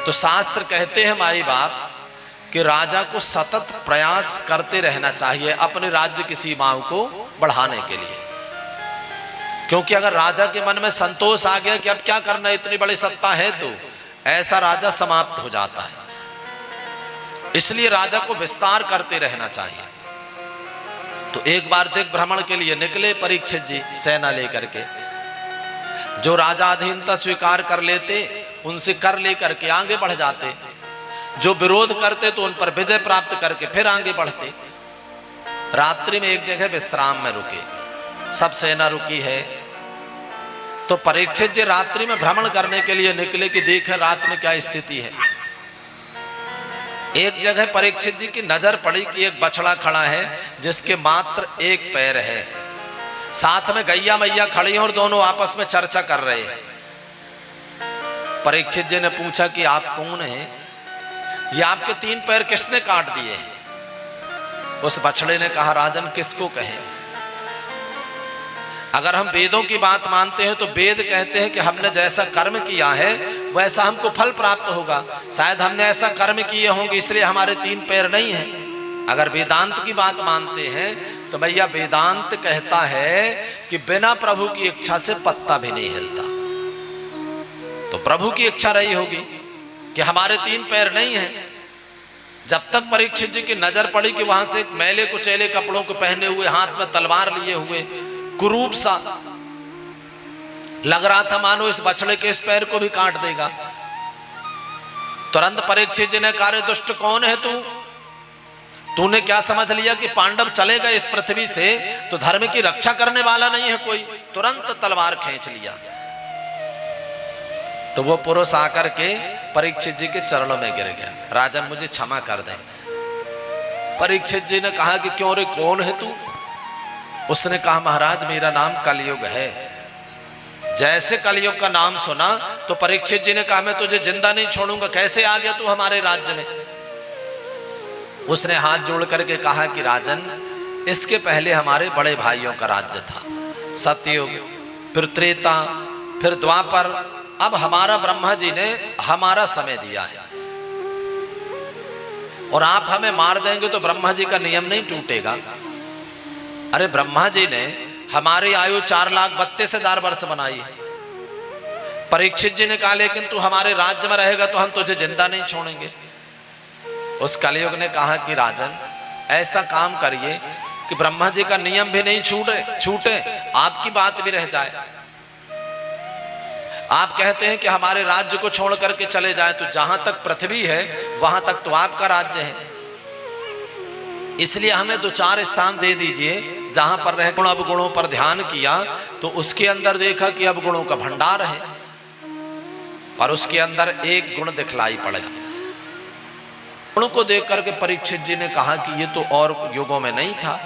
तो शास्त्र कहते हैं माई बाप कि राजा को सतत प्रयास करते रहना चाहिए अपने राज्य की सीमाओं को बढ़ाने के लिए, क्योंकि अगर राजा के मन में संतोष आ गया कि अब क्या करना, इतनी बड़ी सत्ता है, तो ऐसा राजा समाप्त हो जाता है। इसलिए राजा को विस्तार करते रहना चाहिए। तो एक बार दिग् भ्रमण के लिए निकले परीक्षित जी सेना लेकर के। जो राजा अधीनता स्वीकार कर लेते उनसे कर लेकर के आगे बढ़ जाते, जो विरोध करते तो उन पर विजय प्राप्त करके फिर आगे बढ़ते। रात्रि में एक जगह विश्राम में रुके, सब सेना रुकी है। तो परीक्षित जी रात्रि में भ्रमण करने के लिए निकले कि देखें रात में क्या स्थिति है। एक जगह परीक्षित जी की नजर पड़ी कि एक बछड़ा खड़ा है जिसके मात्र एक पैर है, साथ में गैया मैया खड़ी हैं और दोनों आपस में चर्चा कर रहे हैं। परीक्षित जी ने पूछा कि आप कौन हैं, ये आपके 3 पैर किसने काट दिए हैं? उस बछड़े ने कहा, राजन किसको कहें, अगर हम वेदों की बात मानते हैं तो वेद कहते हैं कि हमने जैसा कर्म किया है वैसा हमको फल प्राप्त होगा। शायद हमने ऐसा कर्म किए होंगे इसलिए हमारे 3 पैर नहीं हैं। अगर वेदांत की बात मानते हैं तो भैया वेदांत कहता है कि बिना प्रभु की इच्छा से पत्ता भी नहीं हिलता। तो प्रभु की इच्छा रही होगी कि हमारे 3 पैर नहीं हैं। जब तक परीक्षित जी की नजर पड़ी कि वहां से मैले कुचैले कपड़ों को पहने हुए, हाथ में तलवार लिए हुए, कुरूप सा लग रहा था मानो इस बछड़े के इस पैर को भी काट देगा। तुरंत परीक्षित जी ने कहा, दुष्ट कौन है तू? तूने क्या समझ लिया कि पांडव चले गए इस पृथ्वी से तो धर्म की रक्षा करने वाला नहीं है कोई? तुरंत तलवार खींच लिया। तो वो पुरुष आकर के परीक्षित जी के चरणों में गिर गया, राजन मुझे क्षमा कर दे। परीक्षित जी ने कहा कि क्यों रे, कौन है तू? उसने कहा, महाराज मेरा नाम कलयुग है। जैसे कलयुग का नाम सुना तो परीक्षित जी ने कहा, मैं तुझे जिंदा नहीं छोड़ूंगा, कैसे आ गया तू हमारे राज्य में? उसने हाथ जोड़ करके कहा कि राजन, इसके पहले हमारे बड़े भाइयों का राज्य था, सतयुग, फिर त्रेता, फिर द्वापर, अब हमारा ब्रह्मा जी ने हमारा समय दिया है और आप हमें मार देंगे तो ब्रह्मा जी का नियम नहीं टूटेगा। अरे ब्रह्मा जी ने हमारी आयु 4,32,000 वर्ष बनाई है। परीक्षित जी ने कहा, लेकिन तू हमारे राज्य में रहेगा तो हम तुझे जिंदा नहीं छोड़ेंगे। उस कलयुग ने कहा कि राजन ऐसा काम करिए कि ब्रह्मा जी का नियम भी नहीं छूटे, आपकी बात भी रह जाए। आप कहते हैं कि हमारे राज्य को छोड़ करके चले जाएं, तो जहां तक पृथ्वी है वहां तक तो आपका राज्य है, इसलिए हमें 2-4 स्थान दे दीजिए जहां पर रह गुण अवगुणों पर ध्यान किया तो उसके अंदर देखा कि अवगुणों का भंडार है, पर उसके अंदर एक गुण दिखलाई पड़ेगा। गुणों को देख करके परीक्षित जी ने कहा कि ये तो और युगों में नहीं था।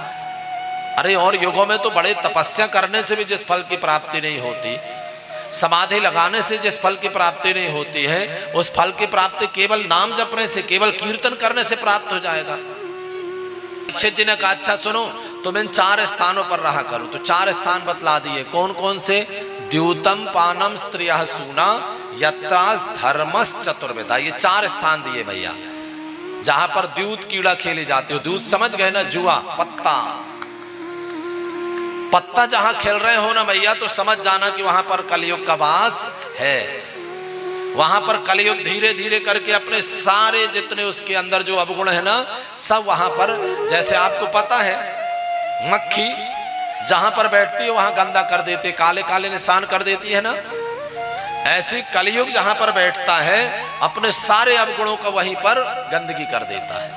अरे और युगों में तो बड़े तपस्या करने से भी जिस फल की प्राप्ति नहीं होती, समाधि लगाने से जिस फल की प्राप्ति नहीं होती है, उस फल की प्राप्ति केवल नाम जपने से, केवल कीर्तन करने से प्राप्त हो जाएगा। परीक्षित जी ने कहा, अच्छा सुनो, तुम इन 4 स्थानों पर रहा करो। तो 4 स्थान बतला दिए। कौन कौन से? द्यूतम पानम स्त्रियः सूना यत्रास धर्मस चतुर्वेदा। ये 4 स्थान दिए भैया, जहां पर द्यूत कीड़ा खेली जाती हो। द्यूत समझ गए ना, जुआ, पत्ता जहां खेल रहे हो ना भैया, तो समझ जाना कि वहां पर कलयुग का वास है। वहां पर कलयुग धीरे धीरे करके अपने सारे जितने उसके अंदर जो अवगुण है ना, सब वहां पर, जैसे आपको पता है मक्खी जहां पर बैठती है वहां गंदा कर देती है, काले काले निशान कर देती है ना, ऐसी कलयुग जहां पर बैठता है अपने सारे अवगुणों का वहीं पर गंदगी कर देता है।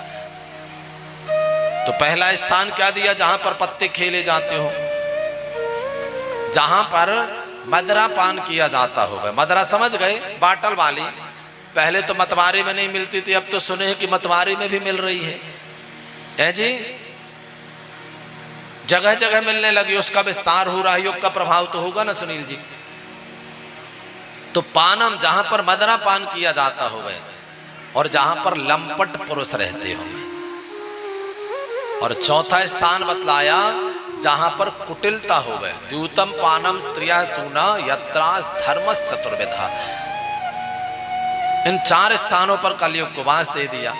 तो पहला स्थान क्या दिया? जहां पर पत्ते खेले जाते हो, जहां पर मदरा पान किया जाता होगा। मदरा समझ गए? बाटल वाली। पहले तो मतवारी में नहीं मिलती थी, अब तो सुने हैं कि मतवारी में भी मिल रही है जी, जगह जगह मिलने लगी। उसका विस्तार हो रहा है, योग का प्रभाव तो होगा ना सुनील जी। तो पानम, जहां पर मदरा पान किया जाता होगा और जहां पर लंपट पुरुष रहते होंगे। और चौथा स्थान बतलाया जहां पर कुटिलता हो गए। द्यूतम पानम स्त्रियः सूना यत्रास धर्मस चतुर्वेदा। इन 4 स्थानों पर कलयुग को वास दे दिया।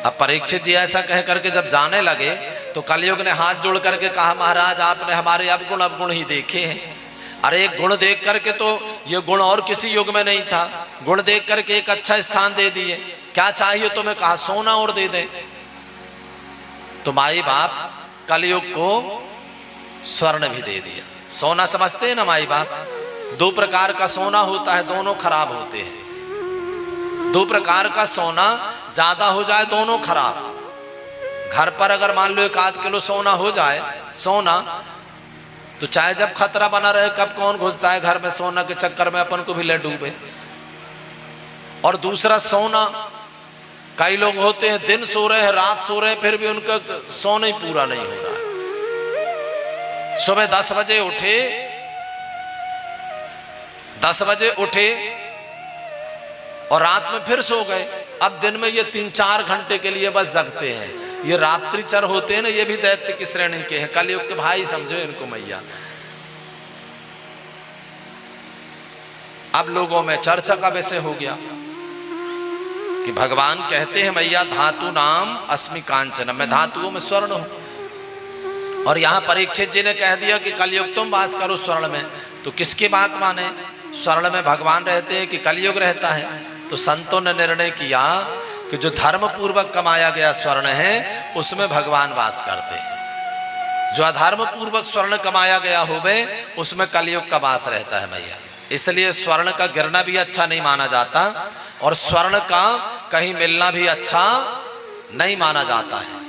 अब परीक्षित जी ऐसा कह करके जब जाने लगे तो कलयुग ने हाथ जोड़ करके कहा, महाराज आपने हमारे अवगुण ही देखे हैं। अरे एक गुण देख करके तो ये गुण और किसी युग में नहीं था, गुण देख करके एक अच्छा स्थान दे दिए, क्या चाहिए तुम्हें? कहा सोना और दे दे। तो माई बाप कलयुग को स्वर्ण भी दे दिया। सोना समझते हैं ना माई बाप? 2 प्रकार का सोना होता है, दोनों खराब होते हैं। 2 प्रकार का सोना ज्यादा हो जाए दोनों खराब। घर पर अगर मान लो 1 आध किलो सोना हो जाए, सोना तो चाहे जब खतरा बना रहे कब कौन घुस जाए घर में, सोना के चक्कर में अपन को भी ले डूबे। और दूसरा सोना, कई लोग होते हैं दिन सो रहे हैं रात सो रहे हैं फिर भी उनका सोना ही पूरा नहीं हो रहा है। सुबह 10 बजे उठे, 10 बजे उठे और रात में फिर सो गए। अब दिन में ये 3-4 घंटे के लिए बस जगते हैं। ये रात्रिचर होते हैं ना, ये भी दैत्य की श्रेणी के हैं, कलयुग के भाई समझो इनको मैया। अब लोगों में चर्चा का विषय हो गया कि भगवान कहते हैं मैया धातु नाम अस्मि कांचन, मैं धातुओं में स्वर्ण हूं। और यहां परीक्षित जी ने कह दिया कि कलयुग तुम वास करो स्वर्ण में, तो किसकी बात माने? स्वर्ण में भगवान रहते हैं कि कलयुग रहता है? तो संतों ने निर्णय किया कि जो धर्म पूर्वक कमाया गया स्वर्ण है उसमें भगवान वास करते हैं। जो अधर्म पूर्वक स्वर्ण कमाया गया होवे उसमें कलयुग का वास रहता है मैया। इसलिए स्वर्ण का गिरना भी अच्छा नहीं माना जाता और स्वर्ण का कहीं मिलना भी अच्छा नहीं माना जाता है।